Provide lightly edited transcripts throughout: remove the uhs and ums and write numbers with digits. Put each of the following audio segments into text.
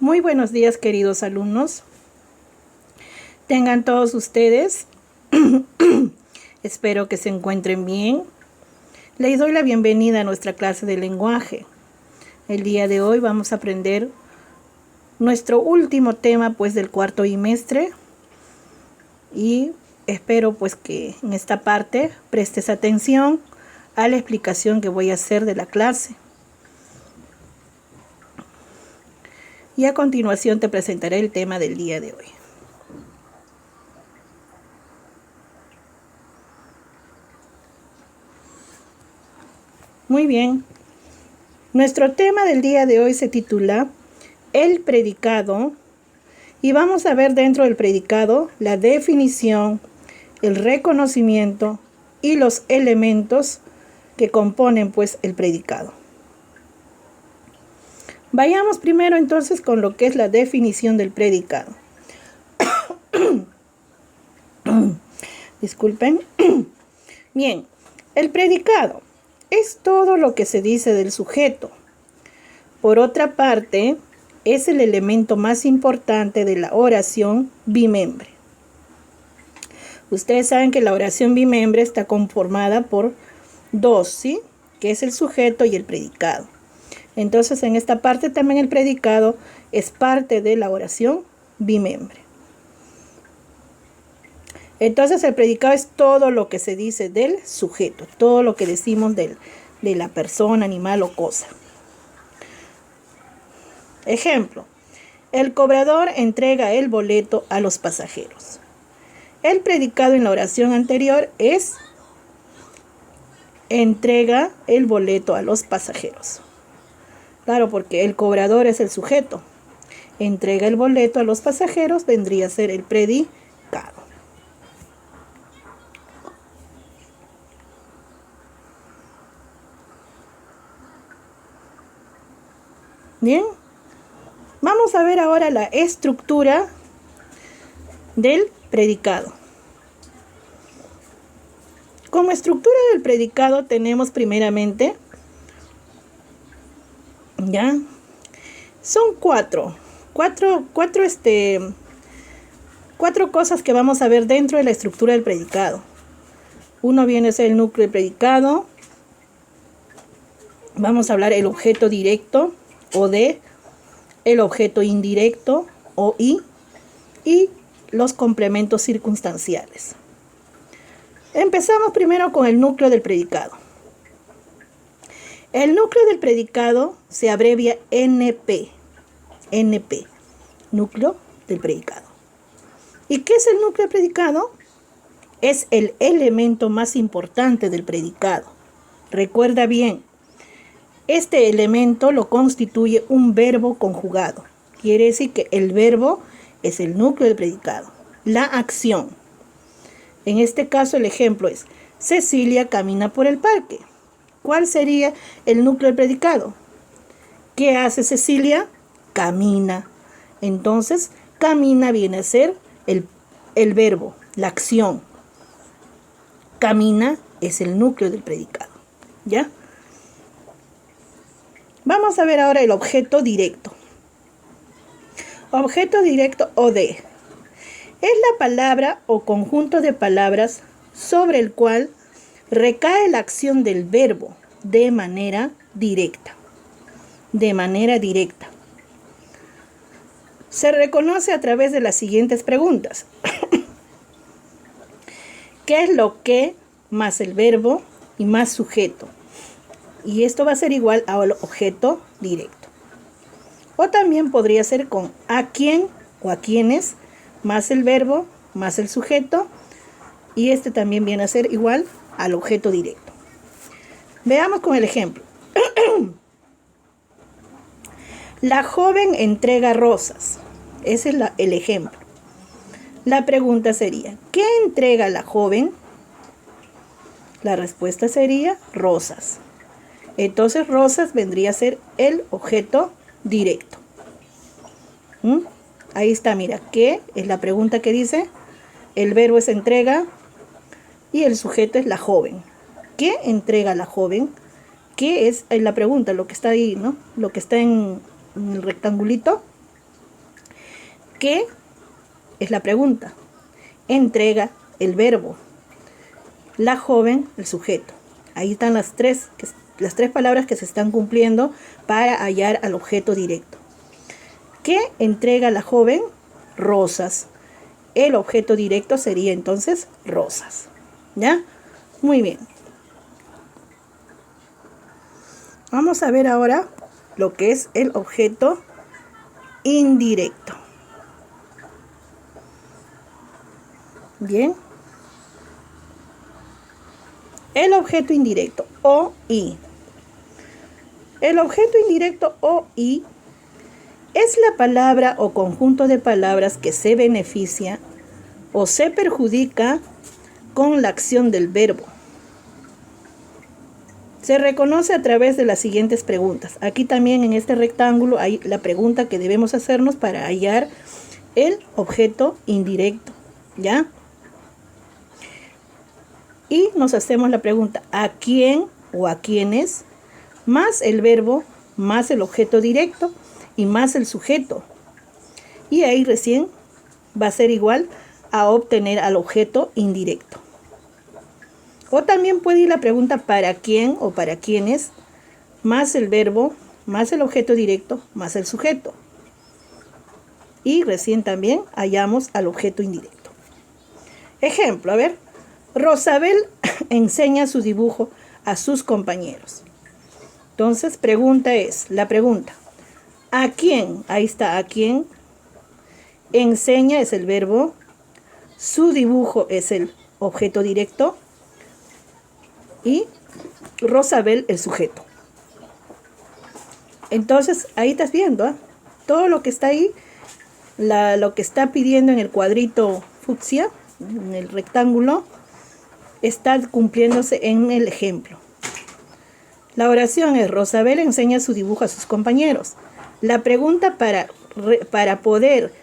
Muy buenos días, queridos alumnos. Tengan todos ustedes. Espero que se encuentren bien. Les doy la bienvenida a nuestra clase de lenguaje. El día de hoy vamos a aprender nuestro último tema del cuarto bimestre. Y espero que en esta parte prestes atención a la explicación que voy a hacer de la clase. Y a continuación te presentaré el tema del día de hoy. Muy bien. Nuestro tema del día de hoy se titula El predicado. Y vamos a ver dentro del predicado la definición, el reconocimiento y los elementos que componen el predicado. Vayamos primero entonces con lo que es la definición del predicado. Disculpen. Bien, el predicado es todo lo que se dice del sujeto. Por otra parte, es el elemento más importante de la oración bimembre. Ustedes saben que la oración bimembre está conformada por dos, ¿sí? Que es el sujeto y el predicado. Entonces, en esta parte también el predicado es parte de la oración bimembre. Entonces, el predicado es todo lo que se dice del sujeto, todo lo que decimos de la persona, animal o cosa. Ejemplo, el cobrador entrega el boleto a los pasajeros. El predicado en la oración anterior es entrega el boleto a los pasajeros. Claro, porque el cobrador es el sujeto. Entrega el boleto a los pasajeros vendría a ser el predicado. Bien. Vamos a ver ahora la estructura del predicado. Como estructura del predicado tenemos primeramente, son cuatro cosas que vamos a ver dentro de la estructura del predicado. Uno viene a ser el núcleo del predicado. Vamos a hablar el objeto directo o de, el objeto indirecto o y los complementos circunstanciales. Empezamos primero con el núcleo del predicado. El núcleo del predicado se abrevia NP, núcleo del predicado. ¿Y qué es el núcleo del predicado? Es el elemento más importante del predicado. Recuerda bien, este elemento lo constituye un verbo conjugado. Quiere decir que el verbo es el núcleo del predicado, la acción. En este caso el ejemplo es, Cecilia camina por el parque. ¿Cuál sería el núcleo del predicado? ¿Qué hace Cecilia? Camina. Entonces, camina viene a ser el verbo, la acción. Camina es el núcleo del predicado. ¿Ya? Vamos a ver ahora el objeto directo. Objeto directo o de. Es la palabra o conjunto de palabras sobre el cual recae la acción del verbo de manera directa. De manera directa. Se reconoce a través de las siguientes preguntas. ¿Qué es lo que más el verbo y más sujeto? Y esto va a ser igual al objeto directo. O también podría ser con a quién o a quiénes más el verbo más el sujeto. Y este también viene a ser igual al objeto directo. Veamos con el ejemplo. La joven entrega rosas. Ese es el ejemplo. La pregunta sería, ¿qué entrega la joven? La respuesta sería rosas. Entonces rosas vendría a ser el objeto directo. Ahí está, mira, ¿qué? Es la pregunta que dice. El verbo es entrega y el sujeto es la joven. ¿Qué entrega la joven? ¿Qué es la pregunta? Lo que está ahí, ¿no? Lo que está en el rectangulito. ¿Qué? Es la pregunta. Entrega el verbo. La joven, el sujeto. Ahí están las tres palabras que se están cumpliendo para hallar al objeto directo. ¿Qué entrega la joven? Rosas. El objeto directo sería entonces rosas. ¿Ya? Muy bien. Vamos a ver ahora lo que es el objeto indirecto. Bien. El objeto indirecto o i. El objeto indirecto o i es la palabra o conjunto de palabras que se beneficia o se perjudica con la acción del verbo. Se reconoce a través de las siguientes preguntas. Aquí también en este rectángulo hay la pregunta que debemos hacernos para hallar el objeto indirecto. ¿Ya? Y nos hacemos la pregunta, ¿a quién o a quiénes? Más el verbo, más el objeto directo y más el sujeto. Y ahí recién va a ser igual a obtener al objeto indirecto. O también puede ir la pregunta ¿para quién o para quiénes? Más el verbo, más el objeto directo, más el sujeto. Y recién también hallamos al objeto indirecto. Ejemplo, a ver. Rosabel enseña su dibujo a sus compañeros. Entonces, la pregunta, ¿a quién? Ahí está, ¿a quién? Enseña es el verbo, su dibujo es el objeto directo y Rosabel el sujeto. Entonces, ahí estás viendo, ¿eh? Todo lo que está ahí, lo que está pidiendo en el cuadrito fucsia, en el rectángulo, está cumpliéndose en el ejemplo. La oración es Rosabel enseña su dibujo a sus compañeros. La pregunta para poder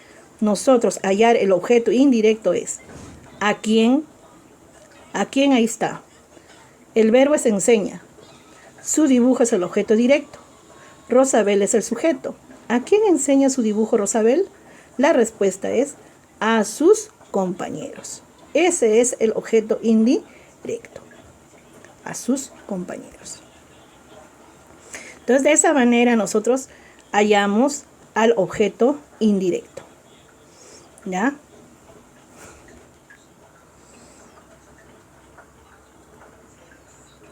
nosotros hallar el objeto indirecto es ¿a quién? ¿A quién? Ahí está. El verbo es enseña. Su dibujo es el objeto directo. Rosabel es el sujeto. ¿A quién enseña su dibujo Rosabel? La respuesta es a sus compañeros. Ese es el objeto indirecto. A sus compañeros. Entonces, de esa manera nosotros hallamos al objeto indirecto. ¿Ya?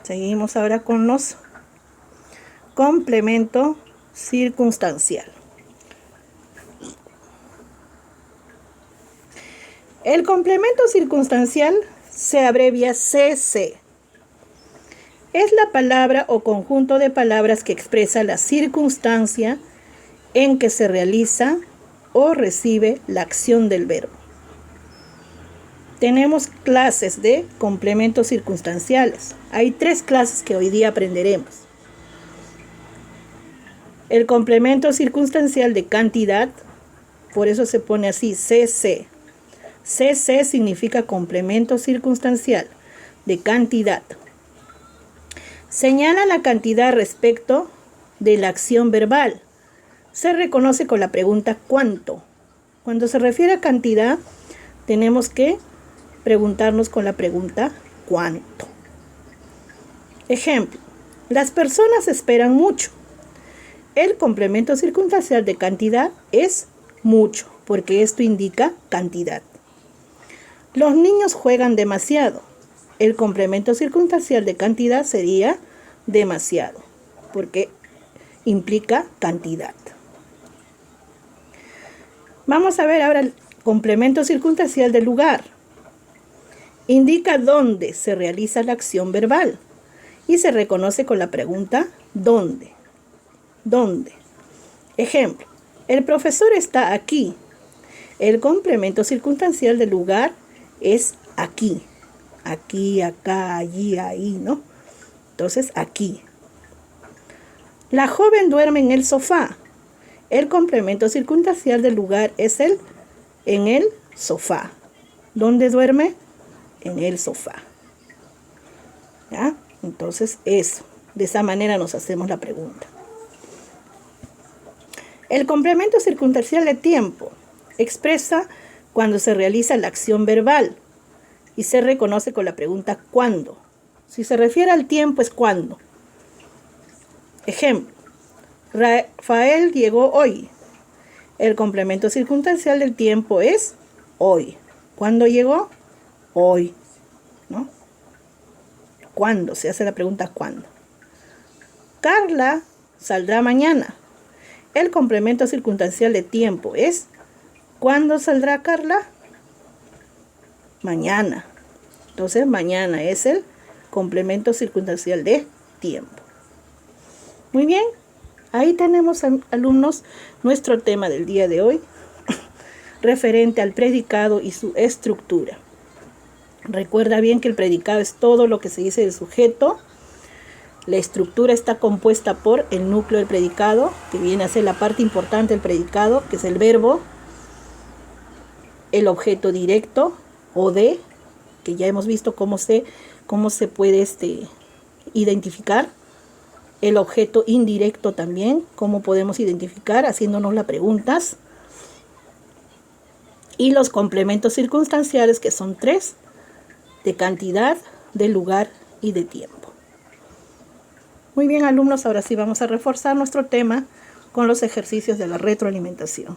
Seguimos ahora con los complemento circunstancial. El complemento circunstancial se abrevia CC. Es la palabra o conjunto de palabras que expresa la circunstancia en que se realiza o recibe la acción del verbo. Tenemos clases de complementos circunstanciales. Hay 3 clases que hoy día aprenderemos. El complemento circunstancial de cantidad, por eso se pone así, CC. CC significa complemento circunstancial de cantidad. Señala la cantidad respecto de la acción verbal. Se reconoce con la pregunta ¿cuánto? Cuando se refiere a cantidad, tenemos que preguntarnos con la pregunta ¿cuánto? Ejemplo, las personas esperan mucho. El complemento circunstancial de cantidad es mucho, porque esto indica cantidad. Los niños juegan demasiado. El complemento circunstancial de cantidad sería demasiado, porque implica cantidad. Vamos a ver ahora el complemento circunstancial de lugar. Indica dónde se realiza la acción verbal y se reconoce con la pregunta ¿dónde? ¿Dónde? Ejemplo, el profesor está aquí. El complemento circunstancial del lugar es aquí. Aquí, acá, allí, ahí, ¿no? Entonces, aquí. La joven duerme en el sofá. El complemento circunstancial del lugar es en el sofá. ¿Dónde duerme? En el sofá. ¿Ya? Entonces, eso. De esa manera nos hacemos la pregunta. El complemento circunstancial de tiempo. expresa cuando se realiza la acción verbal y se reconoce con la pregunta ¿cuándo? Si se refiere al tiempo es ¿cuándo? Ejemplo, Rafael llegó hoy. El complemento circunstancial del tiempo es hoy. ¿Cuándo llegó? Hoy, ¿no? ¿Cuándo? Se hace la pregunta ¿cuándo? Carla saldrá mañana. El complemento circunstancial de tiempo es ¿cuándo saldrá Carla? Mañana. Entonces, mañana es el complemento circunstancial de tiempo. Muy bien, ahí tenemos, alumnos, nuestro tema del día de hoy, referente al predicado y su estructura. Recuerda bien que el predicado es todo lo que se dice del sujeto. La estructura está compuesta por el núcleo del predicado, que viene a ser la parte importante del predicado, que es el verbo, el objeto directo o de, que ya hemos visto cómo se puede identificar, el objeto indirecto también, cómo podemos identificar haciéndonos las preguntas, y los complementos circunstanciales, que son 3, de cantidad, de lugar y de tiempo. Muy bien, alumnos, ahora sí vamos a reforzar nuestro tema con los ejercicios de la retroalimentación.